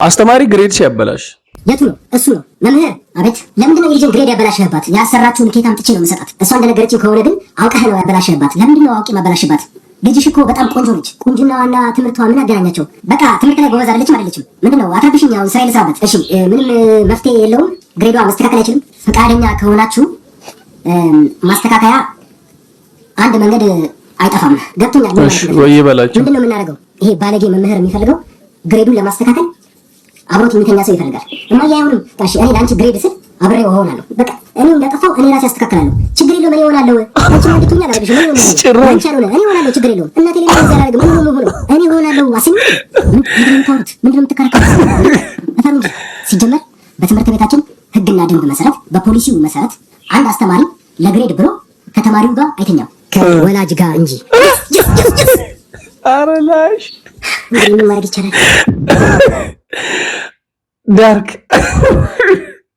አስተማሪ ግሬድ ሲያበላሽ የቱ ነው? እሱ ነው መምህር። አቤት። ለምንድን ነው የልጅን ግሬድ ያበላሽህባት? ያሰራችሁን ኬት አምጥቼ ነው የምሰጣት። እሷ እንደነገረችኝ ከሆነ ግን አውቀህ ነው ያበላሽህባት። ለምንድን ነው አውቄ ማበላሽባት? ልጅሽ እኮ በጣም ቆንጆ ነች። ቁንጅናዋና ትምህርቷ ምን አገናኛቸው? በቃ ትምህርት ላይ ጎበዝ አይደለችም። ምንድን ነው አትረብሽኝ። አሁን ስራ ልስራበት። እሺ ምንም መፍትሄ የለውም። ግሬዷ መስተካከል አይችልም። ፈቃደኛ ከሆናችሁ ማስተካከያ አንድ መንገድ አይጠፋም። ገብቶኛል። ወይ ይበላችሁ። ምንድን ነው የምናደርገው? ይሄ ባለጌ መምህር የሚፈልገው ግሬዱን ለማስተካከል አብሮት የሚተኛ ሰው ይፈልጋል። እማዬ አይሆንም። ታሽ እኔ ለአንቺ ግሬድ ስል አብሬው እሆናለሁ። በቃ እኔ እንደጠፋው እኔ ራሴ አስተካክላለሁ። ችግር የለውም። እኔ እሆናለሁ። አንቺ እንድትሆኛ አላደርግሽ። እኔ እሆናለሁ። ችግር የለውም። እናቴ ለምን ያላደርግም? እኔ እሆናለሁ። አስኝ ምንድነው የምትከራከሩት? በጣም እንጂ ሲጀመር በትምህርት ቤታችን ሕግና ደንብ መሰረት በፖሊሲው መሰረት አንድ አስተማሪ ለግሬድ ብሎ ከተማሪው ጋር አይተኛም ከወላጅ ጋር እንጂ። ኧረ ላሽ ምን ማድረግ ይቻላል? ዳርክ